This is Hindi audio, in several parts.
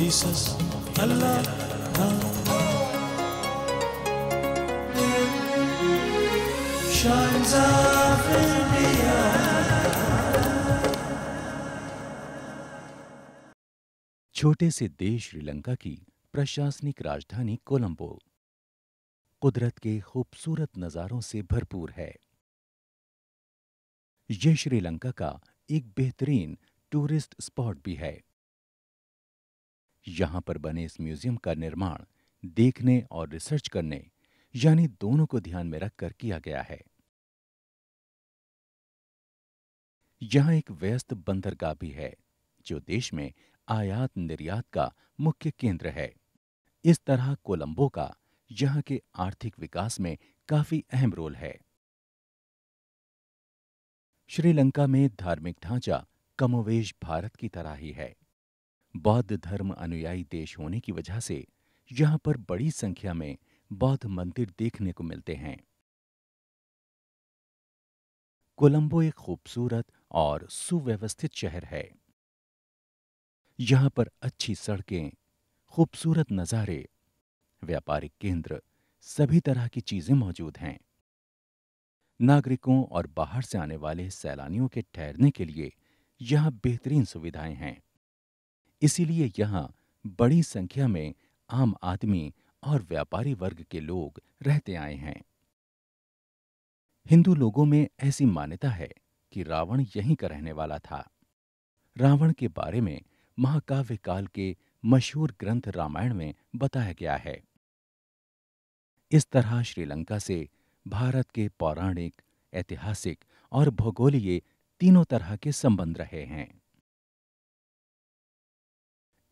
Jesus, Allah, shines of India. छोटे से देश श्रीलंका की प्रशासनिक राजधानी कोलंबो कुदरत के खूबसूरत नज़ारों से भरपूर है। यह श्रीलंका का एक बेहतरीन टूरिस्ट स्पॉट भी है। यहाँ पर बने इस म्यूजियम का निर्माण देखने और रिसर्च करने यानी दोनों को ध्यान में रखकर किया गया है। यहाँ एक व्यस्त बंदरगाह भी है जो देश में आयात निर्यात का मुख्य केंद्र है। इस तरह कोलंबो का यहाँ के आर्थिक विकास में काफी अहम रोल है। श्रीलंका में धार्मिक ढांचा कमोवेश भारत की तरह ही है। बौद्ध धर्म अनुयायी देश होने की वजह से यहाँ पर बड़ी संख्या में बौद्ध मंदिर देखने को मिलते हैं। कोलंबो एक खूबसूरत और सुव्यवस्थित शहर है। यहाँ पर अच्छी सड़कें, खूबसूरत नज़ारे, व्यापारिक केंद्र, सभी तरह की चीजें मौजूद हैं। नागरिकों और बाहर से आने वाले सैलानियों के ठहरने के लिए यहाँ बेहतरीन सुविधाएं हैं। इसीलिए यहाँ बड़ी संख्या में आम आदमी और व्यापारी वर्ग के लोग रहते आए हैं। हिंदू लोगों में ऐसी मान्यता है कि रावण यहीं का रहने वाला था। रावण के बारे में महाकाव्य काल के मशहूर ग्रंथ रामायण में बताया गया है। इस तरह श्रीलंका से भारत के पौराणिक, ऐतिहासिक और भूगोलीय तीनों तरह के संबंध रहे हैं।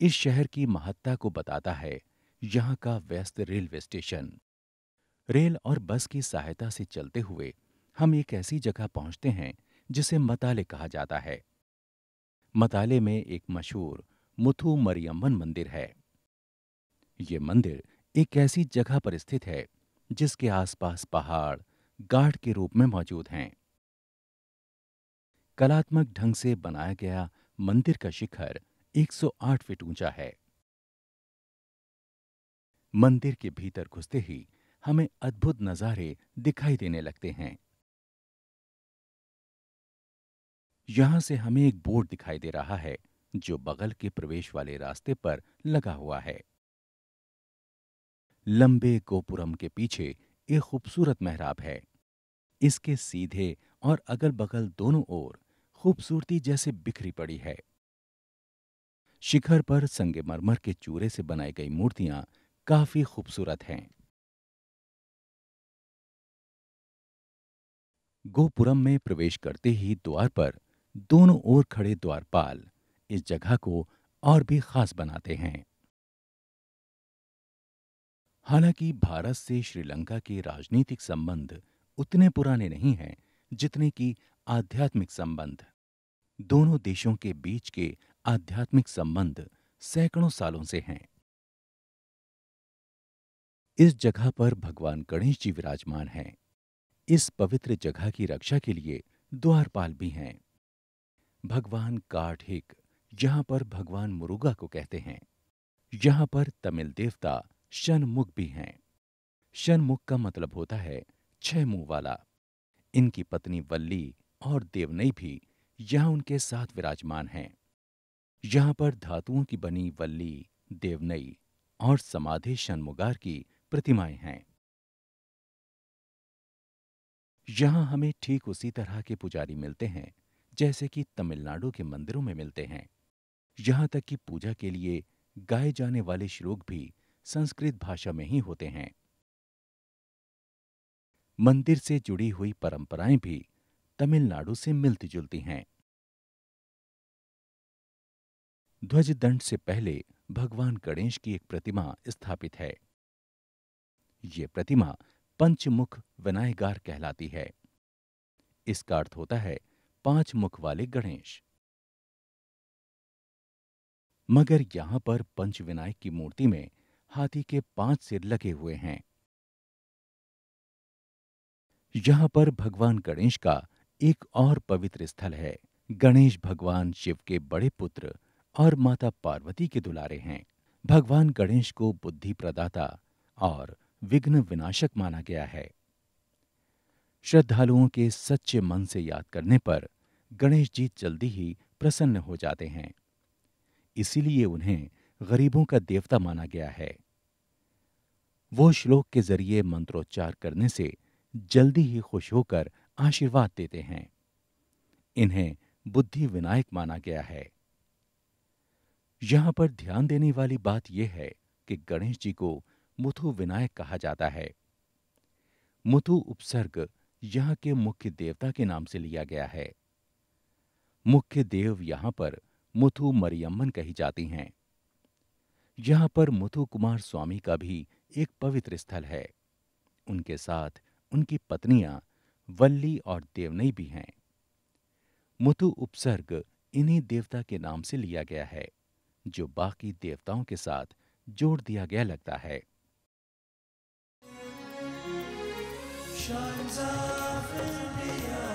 इस शहर की महत्ता को बताता है यहाँ का व्यस्त रेलवे स्टेशन। रेल और बस की सहायता से चलते हुए हम एक ऐसी जगह पहुंचते हैं जिसे मताले कहा जाता है। मताले में एक मशहूर मुथु मरियम्मन मंदिर है। ये मंदिर एक ऐसी जगह पर स्थित है जिसके आसपास पहाड़ गाढ़ के रूप में मौजूद हैं। कलात्मक ढंग से बनाया गया मंदिर का शिखर 108 फीट ऊंचा है। मंदिर के भीतर घुसते ही हमें अद्भुत नजारे दिखाई देने लगते हैं। यहां से हमें एक बोर्ड दिखाई दे रहा है जो बगल के प्रवेश वाले रास्ते पर लगा हुआ है। लंबे गोपुरम के पीछे एक खूबसूरत मेहराब है। इसके सीधे और अगल-बगल दोनों ओर खूबसूरती जैसे बिखरी पड़ी है। शिखर पर संगमरमर के चूरे से बनाई गई मूर्तियां काफी खूबसूरत हैं। गोपुरम में प्रवेश करते ही द्वार पर दोनों ओर खड़े द्वारपाल इस जगह को और भी खास बनाते हैं। हालांकि भारत से श्रीलंका के राजनीतिक संबंध उतने पुराने नहीं हैं जितने कि आध्यात्मिक संबंध। दोनों देशों के बीच के आध्यात्मिक संबंध सैकड़ों सालों से हैं। इस जगह पर भगवान गणेश जी विराजमान हैं। इस पवित्र जगह की रक्षा के लिए द्वारपाल भी हैं। भगवान कार्तिक यहाँ पर भगवान मुरुगा को कहते हैं। यहाँ पर तमिल देवता षणमुख भी हैं। षणमुख का मतलब होता है 6 मुंह वाला। इनकी पत्नी वल्ली और देवनई भी यहाँ उनके साथ विराजमान हैं। यहाँ पर धातुओं की बनी वल्ली, देवनई और समाधि षणमुगार की प्रतिमाएं हैं। यहाँ हमें ठीक उसी तरह के पुजारी मिलते हैं जैसे कि तमिलनाडु के मंदिरों में मिलते हैं। यहाँ तक कि पूजा के लिए गाए जाने वाले श्लोक भी संस्कृत भाषा में ही होते हैं। मंदिर से जुड़ी हुई परंपराएं भी तमिलनाडु से मिलती जुलती हैं। ध्वज दंड से पहले भगवान गणेश की एक प्रतिमा स्थापित है। ये प्रतिमा पंचमुख विनायगार कहलाती है। इसका अर्थ होता है 5 मुख वाले गणेश। मगर यहां पर पंच विनायक की मूर्ति में हाथी के 5 सिर लगे हुए हैं। यहां पर भगवान गणेश का एक और पवित्र स्थल है। गणेश भगवान शिव के बड़े पुत्र और माता पार्वती के दुलारे हैं। भगवान गणेश को बुद्धि प्रदाता और विघ्न विनाशक माना गया है। श्रद्धालुओं के सच्चे मन से याद करने पर गणेश जी जल्दी ही प्रसन्न हो जाते हैं। इसीलिए उन्हें गरीबों का देवता माना गया है। वो श्लोक के जरिए मंत्रोच्चार करने से जल्दी ही खुश होकर आशीर्वाद देते हैं। इन्हें बुद्धि विनायक माना गया है। यहां पर ध्यान देने वाली बात यह है कि गणेश जी को मुथु विनायक कहा जाता है। मुथु उपसर्ग यहाँ के मुख्य देवता के नाम से लिया गया है। मुख्य देव यहाँ पर मुथु मरियम्मन कही जाती हैं। यहाँ पर मुथु कुमार स्वामी का भी एक पवित्र स्थल है। उनके साथ उनकी पत्नियां वल्ली और देवनई भी हैं। मुथु उपसर्ग इन्हीं देवता के नाम से लिया गया है, जो बाकी देवताओं के साथ जोड़ दिया गया लगता है। Shines of India.